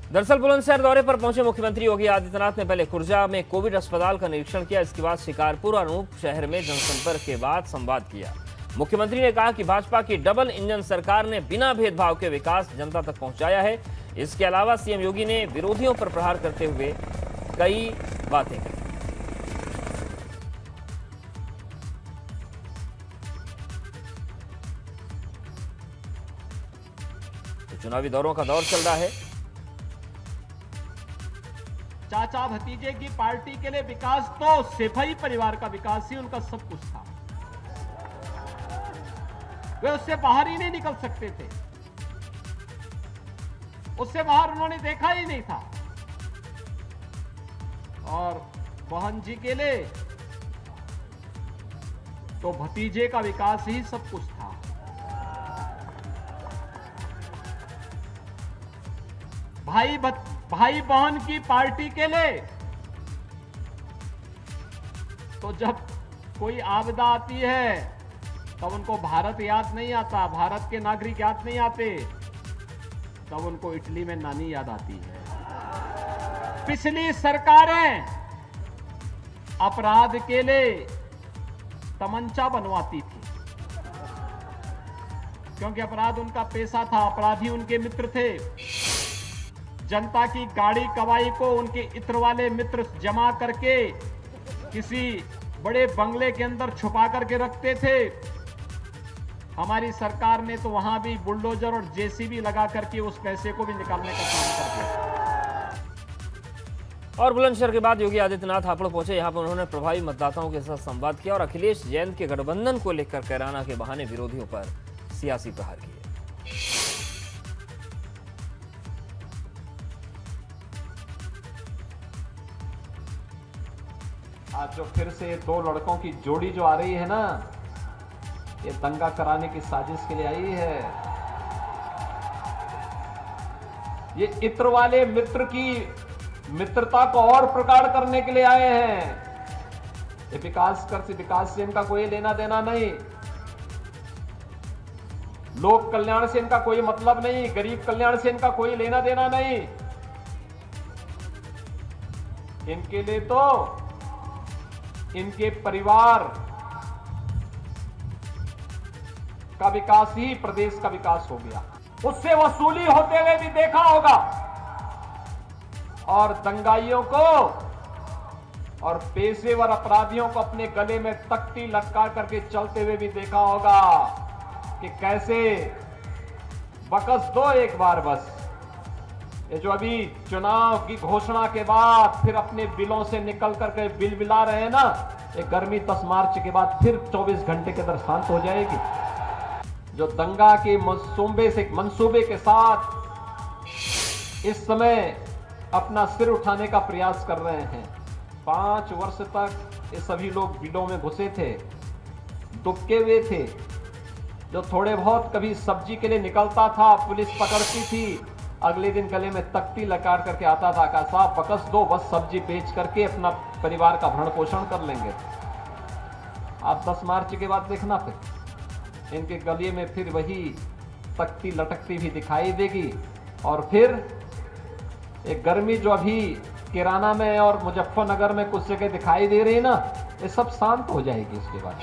दरअसल बुलंदशहर दौरे पर पहुंचे मुख्यमंत्री योगी आदित्यनाथ ने पहले खुर्जा में कोविड अस्पताल का निरीक्षण किया। इसके बाद शिकारपुर और अनूप शहर में जनसंपर्क के बाद संवाद किया। मुख्यमंत्री ने कहा कि भाजपा की डबल इंजन सरकार ने बिना भेदभाव के विकास जनता तक पहुंचाया है। इसके अलावा सीएम योगी ने विरोधियों पर प्रहार करते हुए कई बातें कही। तो चुनावी दौरों का दौर चल रहा है। चाचा भतीजे की पार्टी के लिए विकास तो सिपाही परिवार का विकास ही उनका सब कुछ था। वे उससे बाहर ही नहीं निकल सकते थे, उससे बाहर उन्होंने देखा ही नहीं था। और बहन जी के लिए तो भतीजे का विकास ही सब कुछ था। भाई बहन की पार्टी के लिए तो जब कोई आपदा आती है तब उनको भारत याद नहीं आता, भारत के नागरिक याद नहीं आते, तब उनको इटली में नानी याद आती है। पिछली सरकारें अपराध के लिए तमंचा बनवाती थी, क्योंकि अपराध उनका पेशा था, अपराधी उनके मित्र थे। जनता की गाड़ी कवाई को उनके इत्र वाले मित्र जमा करके किसी बड़े बंगले के अंदर छुपा करके रखते थे। हमारी सरकार ने तो वहां भी बुलडोजर और जेसीबी लगा करके उस पैसे को भी निकालने का काम कर दिया। और बुलंदशहर के बाद योगी आदित्यनाथ हापुड़ पहुंचे। यहां पर उन्होंने प्रभावी मतदाताओं के साथ संवाद किया और अखिलेश जैन के गठबंधन को लेकर कैराना के बहाने विरोधियों पर सियासी प्रहार किए। आज जो फिर से दो लड़कों की जोड़ी जो आ रही है ना, ये दंगा कराने की साजिश के लिए आई है। ये इत्र वाले मित्र की मित्रता को और प्रगाढ़ करने के लिए आए हैं। ये विकास से इनका कोई लेना देना नहीं, लोक कल्याण से इनका कोई मतलब नहीं, गरीब कल्याण से इनका कोई लेना देना नहीं। इनके लिए तो इनके परिवार का विकास ही प्रदेश का विकास हो गया। उससे वसूली होते हुए भी देखा होगा और दंगाइयों को और पेशेवर अपराधियों को अपने गले में तख्ती लटका करके चलते हुए भी देखा होगा कि कैसे बकस दो एक बार बस। ये जो अभी चुनाव की घोषणा के बाद फिर अपने बिलों से निकल करके बिल बिला रहे हैं ना, ये गर्मी 10 मार्च के बाद फिर 24 घंटे के अंदर शांत हो जाएगी। जो दंगा के मंसूबे के साथ इस समय अपना सिर उठाने का प्रयास कर रहे हैं। 5 वर्ष तक ये सभी लोग बिलों में घुसे थे, दुबके हुए थे। जो थोड़े बहुत कभी सब्जी के लिए निकलता था, पुलिस पकड़ती थी, अगले दिन गले में तख्ती लगा करके आता था, कहा साहब बकस दो, बस सब्जी बेच करके अपना परिवार का भरण पोषण कर लेंगे। आप 10 मार्च के बाद देखना फिर इनके गले में फिर वही तख्ती लटकती भी दिखाई देगी। और फिर एक गर्मी जो अभी किराना में और मुजफ्फरनगर में कुछ जगह दिखाई दे रही है ना, ये सब शांत हो जाएगी इसके बाद।